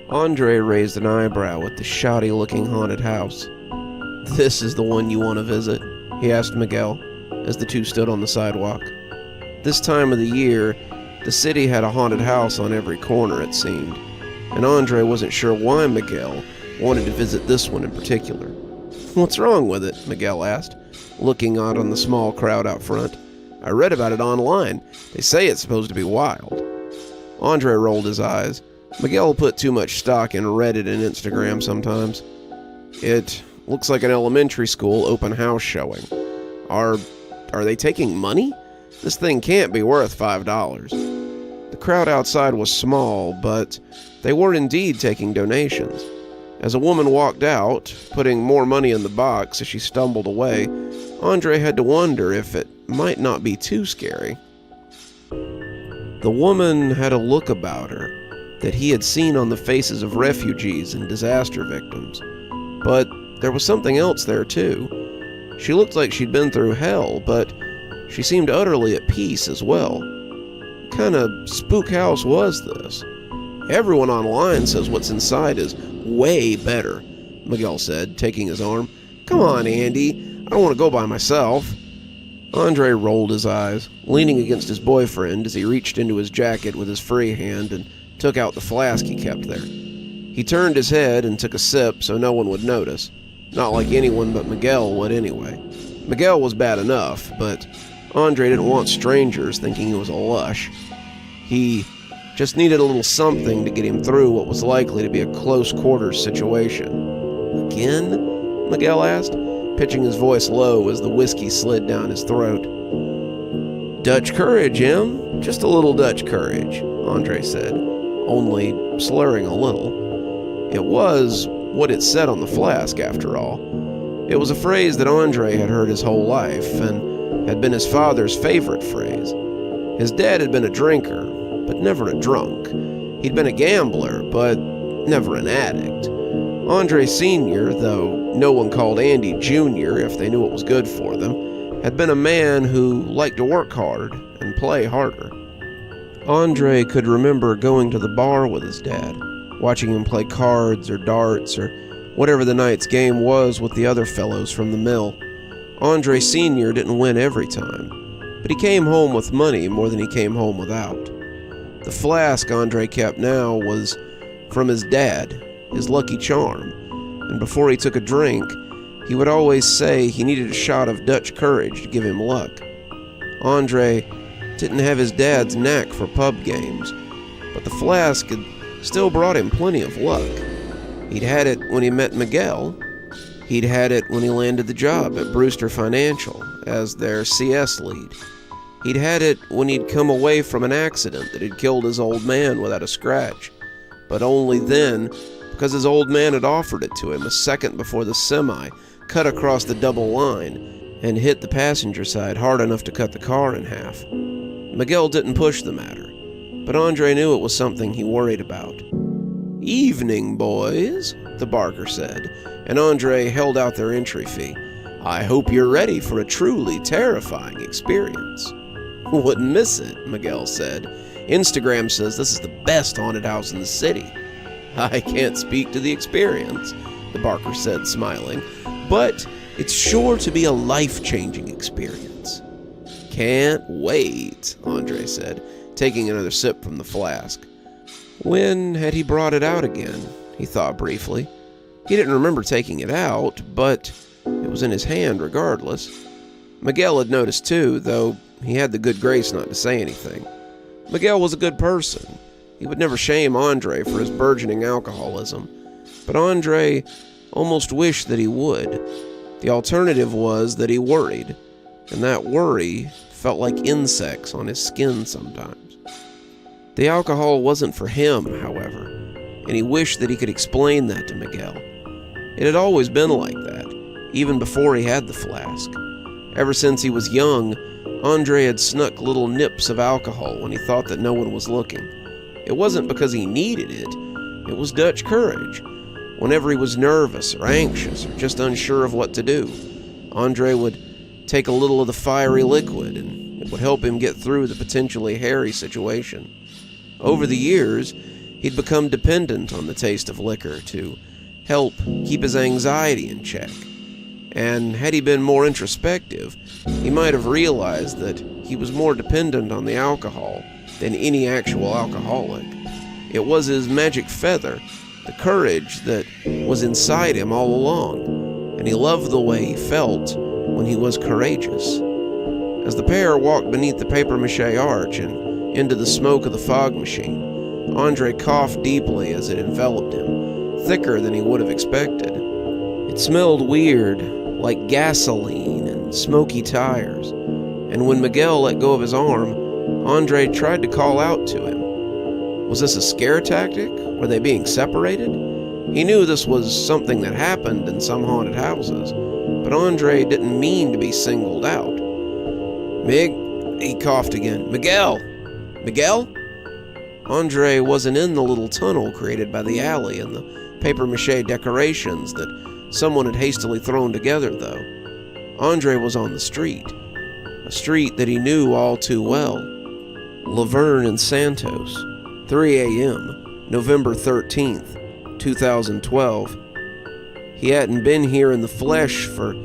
Andre raised an eyebrow at the shoddy-looking haunted house. "This is the one you want to visit?" he asked Miguel, as the two stood on the sidewalk. This time of the year, the city had a haunted house on every corner, it seemed, and Andre wasn't sure why Miguel wanted to visit this one in particular. "What's wrong with it?" Miguel asked, looking out on the small crowd out front. "I read about it online. They say it's supposed to be wild." Andre rolled his eyes. Miguel put too much stock in Reddit and Instagram sometimes. "It looks like an elementary school open house showing. Are they taking money? This thing can't be worth $5. The crowd outside was small, but they were indeed taking donations. As a woman walked out, putting more money in the box as she stumbled away, Andre had to wonder if it might not be too scary. The woman had a look about her that he had seen on the faces of refugees and disaster victims. But there was something else there too. She looked like she'd been through hell, but she seemed utterly at peace as well. What kind of spook house was this? "Everyone online says what's inside is way better," Miguel said, taking his arm. "Come on, Andy. I don't want to go by myself." Andre rolled his eyes, leaning against his boyfriend as he reached into his jacket with his free hand and took out the flask he kept there. He turned his head and took a sip so no one would notice. Not like anyone but Miguel would anyway. Miguel was bad enough, but Andre didn't want strangers thinking he was a lush. He just needed a little something to get him through what was likely to be a close-quarters situation. "Again?" Miguel asked, pitching his voice low as the whiskey slid down his throat. "Dutch courage, Em. Just a little Dutch courage," Andre said, only slurring a little. It was what it said on the flask, after all. It was a phrase that Andre had heard his whole life, and had been his father's favorite phrase. His dad had been a drinker, but never a drunk. He'd been a gambler, but never an addict. Andre Sr., though no one called Andy Jr. if they knew it was good for them, had been a man who liked to work hard and play harder. Andre could remember going to the bar with his dad, watching him play cards or darts or whatever the night's game was with the other fellows from the mill. Andre Sr. didn't win every time, but he came home with money more than he came home without. The flask Andre kept now was from his dad, his lucky charm, and before he took a drink, he would always say he needed a shot of Dutch courage to give him luck. Andre didn't have his dad's knack for pub games, but the flask had still brought him plenty of luck. He'd had it when he met Miguel. He'd had it when he landed the job at Brewster Financial as their CS lead. He'd had it when he'd come away from an accident that had killed his old man without a scratch, but only then because his old man had offered it to him a second before the semi cut across the double line and hit the passenger side hard enough to cut the car in half. Miguel didn't push the matter, but Andre knew it was something he worried about. "Evening, boys," the barker said, and Andre held out their entry fee. "I hope you're ready for a truly terrifying experience." "Wouldn't miss it," Miguel said. "Instagram says this is the best haunted house in the city." "I can't speak to the experience," the barker said, smiling, "but it's sure to be a life-changing experience." "Can't wait," Andre said, taking another sip from the flask. When had he brought it out again? He thought briefly. He didn't remember taking it out, but it was in his hand regardless. Miguel had noticed too, though he had the good grace not to say anything. Miguel was a good person. He would never shame Andre for his burgeoning alcoholism, but Andre almost wished that he would. The alternative was that he worried, and that worry felt like insects on his skin sometimes. The alcohol wasn't for him, however, and he wished that he could explain that to Miguel. It had always been like that, even before he had the flask. Ever since he was young, Andre had snuck little nips of alcohol when he thought that no one was looking. It wasn't because he needed it. It was Dutch courage. Whenever he was nervous or anxious or just unsure of what to do, Andre would take a little of the fiery liquid, and it would help him get through the potentially hairy situation. Over the years, He'd become dependent on the taste of liquor to help keep his anxiety in check. And had he been more introspective, he might have realized that he was more dependent on the alcohol than any actual alcoholic. It was his magic feather, the courage that was inside him all along, and he loved the way he felt when he was courageous. As the pair walked beneath the papier-mâché arch and into the smoke of the fog machine, Andre coughed deeply as it enveloped him, thicker than he would have expected. It smelled weird, like gasoline and smoky tires, and when Miguel let go of his arm, Andre tried to call out to him. Was this a scare tactic? Were they being separated? He knew this was something that happened in some haunted houses, but Andre didn't mean to be singled out. He coughed again. Miguel! Miguel? Andre wasn't in the little tunnel created by the alley and the papier-mâché decorations that someone had hastily thrown together, though. Andre was on the street, a street that he knew all too well. Laverne and Santos, 3 a.m., November 13th, 2012. He hadn't been here in the flesh for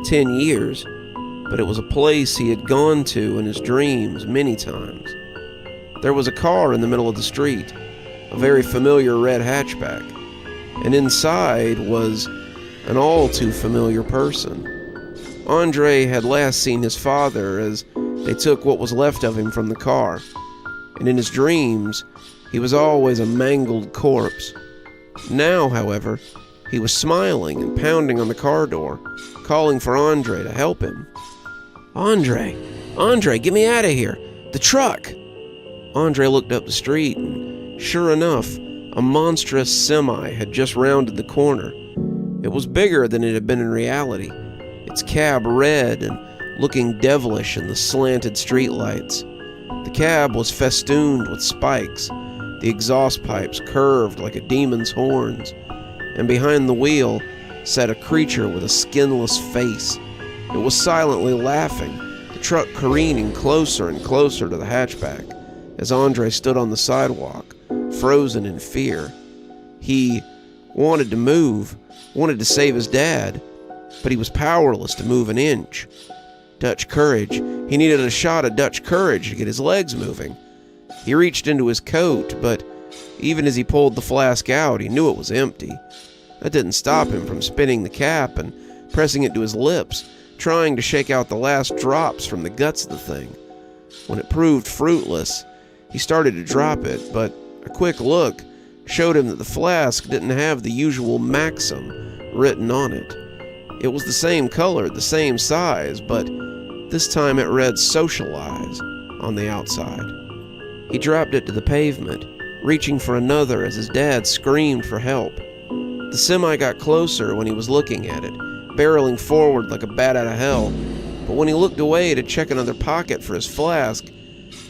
10 years, but it was a place he had gone to in his dreams many times. There was a car in the middle of the street, a very familiar red hatchback, and inside was an all too familiar person. Andre had last seen his father as they took what was left of him from the car, and in his dreams, he was always a mangled corpse. Now, however, he was smiling and pounding on the car door, calling for Andre to help him. Andre, get me out of here! The truck! Andre looked up the street, and sure enough, a monstrous semi had just rounded the corner. It was bigger than it had been in reality, its cab red and looking devilish in the slanted streetlights. The cab was festooned with spikes, the exhaust pipes curved like a demon's horns, and behind the wheel sat a creature with a skinless face. It was silently laughing, the truck careening closer and closer to the hatchback as Andre stood on the sidewalk, frozen in fear. He wanted to move, wanted to save his dad, but he was powerless to move an inch. Dutch courage. He needed a shot of Dutch courage to get his legs moving. He reached into his coat, but even as he pulled the flask out, he knew it was empty. That didn't stop him from spinning the cap and pressing it to his lips, trying to shake out the last drops from the guts of the thing. When it proved fruitless, he started to drop it, but a quick look showed him that the flask didn't have the usual maxim written on it. It was the same color, the same size, but this time it read "Socialize" on the outside. He dropped it to the pavement, reaching for another as his dad screamed for help. The semi got closer when he was looking at it, barreling forward like a bat out of hell, but when he looked away to check another pocket for his flask,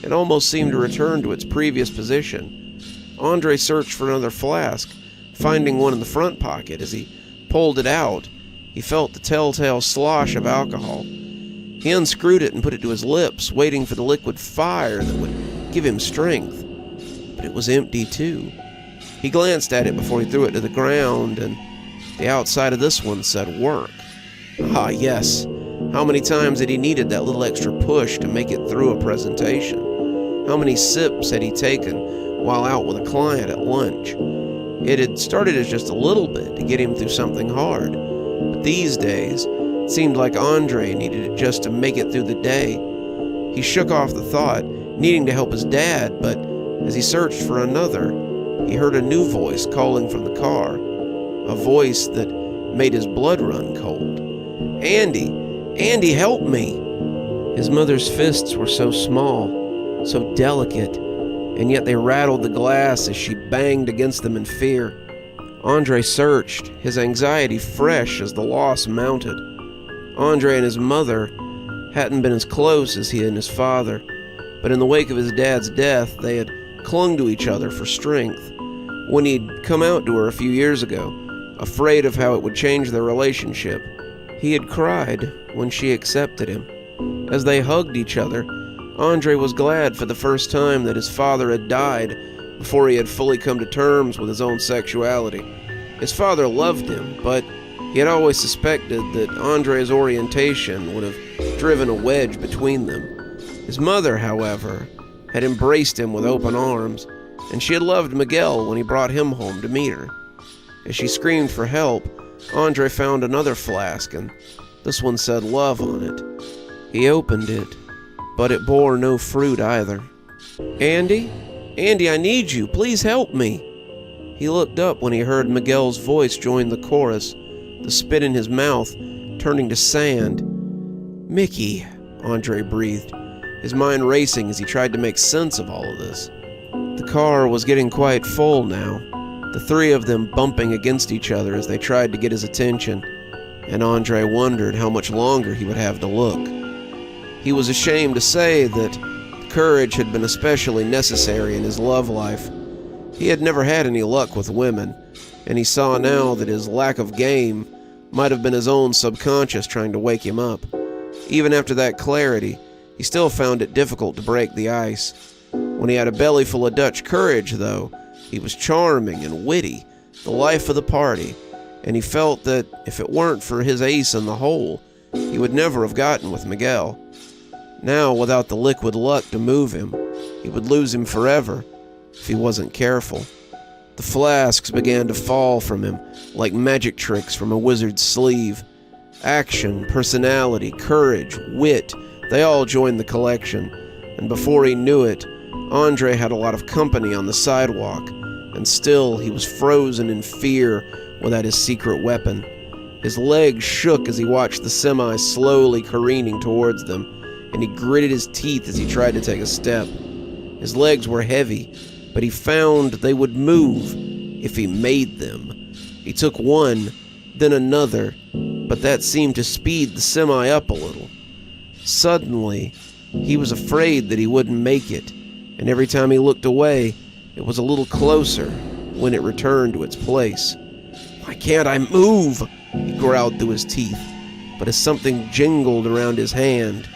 it almost seemed to return to its previous position. Andre searched for another flask, finding one in the front pocket. As he pulled it out, he felt the telltale slosh of alcohol. He unscrewed it and put it to his lips, waiting for the liquid fire that would give him strength. But it was empty too. He glanced at it before he threw it to the ground, and the outside of this one said "work." Ah, yes. How many times had he needed that little extra push to make it through a presentation? How many sips had he taken while out with a client at lunch? It had started as just a little bit to get him through something hard, but these days it seemed like Andre needed it just to make it through the day. He shook off the thought, needing to help his dad, but as he searched for another, he heard a new voice calling from the car, a voice that made his blood run cold. Andy, help me!" His mother's fists were so small, so delicate, and yet they rattled the glass as she banged against them in fear. Andre searched, his anxiety fresh as the loss mounted. Andre and his mother hadn't been as close as he and his father, but in the wake of his dad's death, they had clung to each other for strength. When he'd come out to her a few years ago, afraid of how it would change their relationship, he had cried when she accepted him. As they hugged each other, Andre was glad for the first time that his father had died before he had fully come to terms with his own sexuality. His father loved him, but he had always suspected that Andre's orientation would have driven a wedge between them. His mother, however, had embraced him with open arms, and she had loved Miguel when he brought him home to meet her. As she screamed for help, Andre found another flask, and this one said love on it. He opened it, but it bore no fruit either. "Andy? Andy, I need you. Please help me." He looked up when he heard Miguel's voice join the chorus, the spit in his mouth turning to sand. "Mickey," Andre breathed, his mind racing as he tried to make sense of all of this. The car was getting quite full now, the three of them bumping against each other as they tried to get his attention, and Andre wondered how much longer he would have to look. He was ashamed to say that courage had been especially necessary in his love life. He had never had any luck with women, and he saw now that his lack of game might have been his own subconscious trying to wake him up. Even after that clarity, he still found it difficult to break the ice. When he had a belly full of Dutch courage, though, he was charming and witty, the life of the party, and he felt that if it weren't for his ace in the hole, he would never have gotten with Miguel. Now, without the liquid luck to move him, he would lose him forever if he wasn't careful. The flasks began to fall from him like magic tricks from a wizard's sleeve. Action, personality, courage, wit, they all joined the collection, and before he knew it, Andre had a lot of company on the sidewalk, and still he was frozen in fear without his secret weapon. His legs shook as he watched the semi slowly careening towards them, and he gritted his teeth as he tried to take a step. His legs were heavy, but he found they would move if he made them. He took one, then another, but that seemed to speed the semi up a little. Suddenly, he was afraid that he wouldn't make it, and every time he looked away, it was a little closer when it returned to its place. "Why can't I move?" he growled through his teeth, but as something jingled around his hand,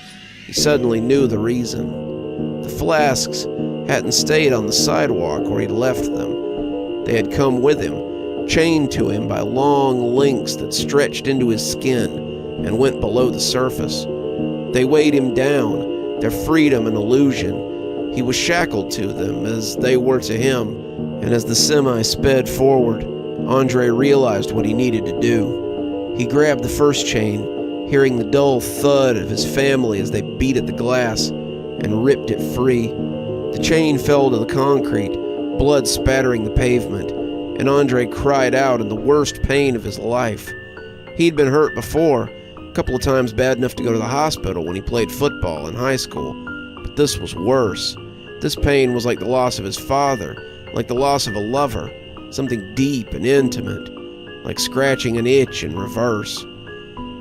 he suddenly knew the reason. The flasks hadn't stayed on the sidewalk where he'd left them. They had come with him, chained to him by long links that stretched into his skin and went below the surface. They weighed him down, their freedom an illusion. He was shackled to them as they were to him, and as the semi sped forward, Andre realized what he needed to do. He grabbed the first chain, hearing the dull thud of his family as they beat at the glass, and ripped it free. The chain fell to the concrete, blood spattering the pavement, and Andre cried out in the worst pain of his life. He'd been hurt before, a couple of times bad enough to go to the hospital when he played football in high school, but this was worse. This pain was like the loss of his father, like the loss of a lover, something deep and intimate, like scratching an itch in reverse.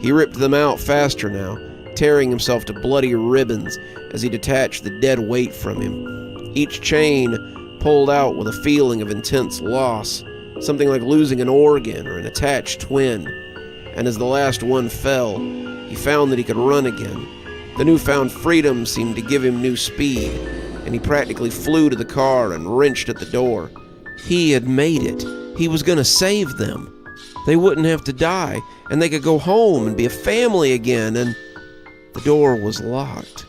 He ripped them out faster now, tearing himself to bloody ribbons as he detached the dead weight from him. Each chain pulled out with a feeling of intense loss, something like losing an organ or an attached twin. And as the last one fell, he found that he could run again. The newfound freedom seemed to give him new speed, and he practically flew to the car and wrenched at the door. He had made it. He was going to save them. They wouldn't have to die, and they could go home and be a family again, and the door was locked.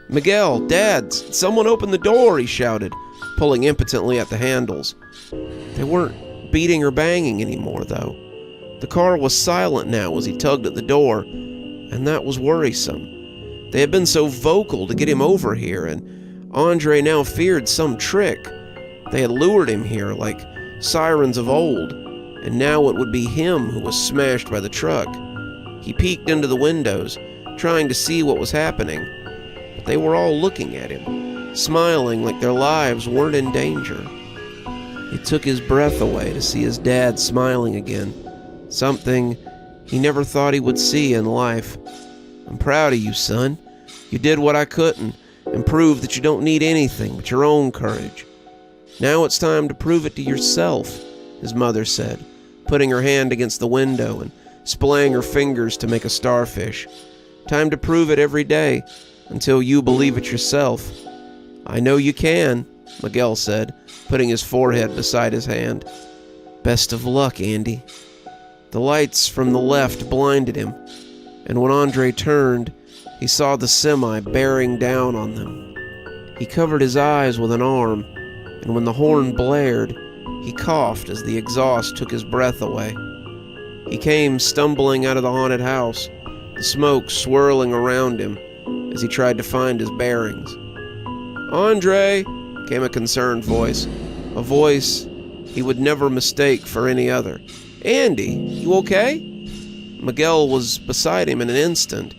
"Miguel, Dad, someone open the door," he shouted, pulling impotently at the handles. They weren't beating or banging anymore, though. The car was silent now as he tugged at the door, and that was worrisome. They had been so vocal to get him over here, and Andre now feared some trick. They had lured him here like sirens of old, and now it would be him who was smashed by the truck. He peeked into the windows, trying to see what was happening, but they were all looking at him, smiling like their lives weren't in danger. It took his breath away to see his dad smiling again, something he never thought he would see in life. "I'm proud of you, son. You did what I couldn't, and proved that you don't need anything but your own courage. Now it's time to prove it to yourself," his mother said, putting her hand against the window and splaying her fingers to make a starfish. "Time to prove it every day, until you believe it yourself." "I know you can," Miguel said, putting his forehead beside his hand. "Best of luck, Andy." The lights from the left blinded him, and when Andre turned, he saw the semi bearing down on them. He covered his eyes with an arm, and when the horn blared, he coughed as the exhaust took his breath away. He came stumbling out of the haunted house, the smoke swirling around him as he tried to find his bearings. "Andre!" came a concerned voice, a voice he would never mistake for any other. "Andy, you okay?" Miguel was beside him in an instant,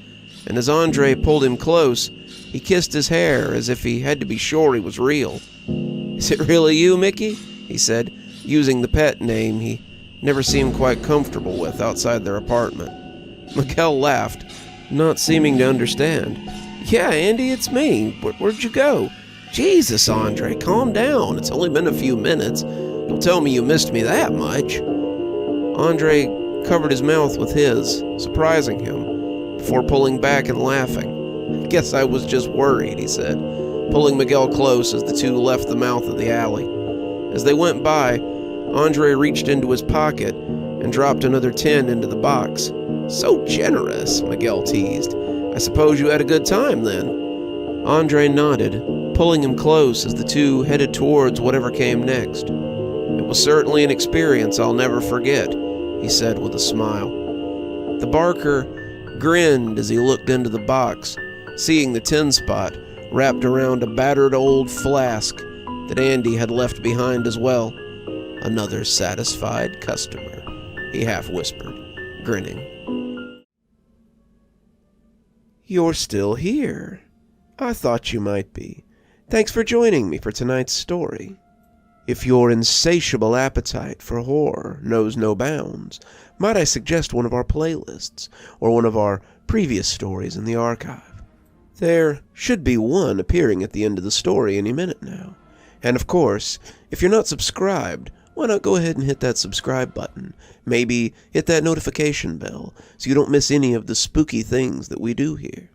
and as Andre pulled him close, he kissed his hair as if he had to be sure he was real. "Is it really you, Mickey?" he said, using the pet name he never seemed quite comfortable with outside their apartment. Miguel laughed, not seeming to understand. "Yeah, Andy, it's me. Where'd you go?" "Jesus, Andre, calm down. It's only been a few minutes. Don't tell me you missed me that much." Andre covered his mouth with his, surprising him, before pulling back and laughing. "Guess I was just worried," he said, pulling Miguel close as the two left the mouth of the alley. As they went by, Andre reached into his pocket and dropped another 10 into the box. "So generous," Miguel teased. "I suppose you had a good time then?" Andre nodded, pulling him close as the two headed towards whatever came next. "It was certainly an experience I'll never forget," he said with a smile. The barker grinned as he looked into the box, seeing the 10 spot wrapped around a battered old flask that Andy had left behind as well. "Another satisfied customer," he half whispered, grinning. "You're still here. I thought you might be. Thanks for joining me for tonight's story. If your insatiable appetite for horror knows no bounds, might I suggest one of our playlists, or one of our previous stories in the archive? There should be one appearing at the end of the story any minute now. And of course, if you're not subscribed, why not go ahead and hit that subscribe button? Maybe hit that notification bell so you don't miss any of the spooky things that we do here.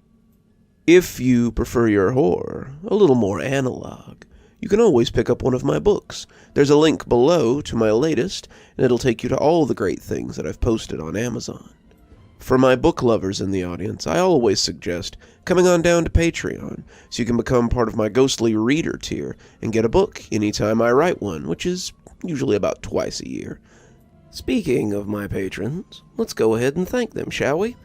If you prefer your horror a little more analog, you can always pick up one of my books. There's a link below to my latest, and it'll take you to all the great things that I've posted on Amazon. For my book lovers in the audience, I always suggest coming on down to Patreon so you can become part of my ghostly reader tier and get a book anytime I write one, which is usually about twice a year. Speaking of my patrons, let's go ahead and thank them, shall we?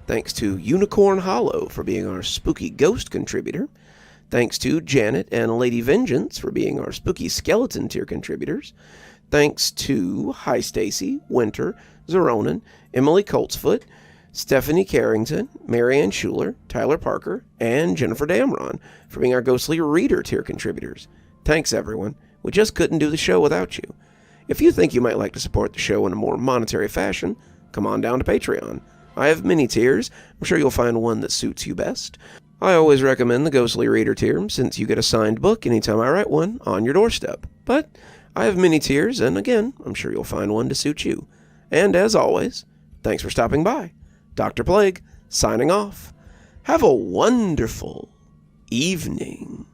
Thanks to Unicorn Hollow for being our spooky ghost contributor. Thanks to Janet and Lady Vengeance for being our spooky skeleton tier contributors. Thanks to Hi Stacy, Winter, Xaronan, Emily Coltsfoot, Stephanie Carrington, Marianne Schuler, Tyler Parker, and Jennifer Damron for being our ghostly reader tier contributors. Thanks, everyone. We just couldn't do the show without you. If you think you might like to support the show in a more monetary fashion, come on down to Patreon. I have many tiers. I'm sure you'll find one that suits you best. I always recommend the Ghostly Reader tier, since you get a signed book anytime I write one on your doorstep. But I have many tiers, and again, I'm sure you'll find one to suit you. And as always, thanks for stopping by. Dr. Plague, signing off. Have a wonderful evening.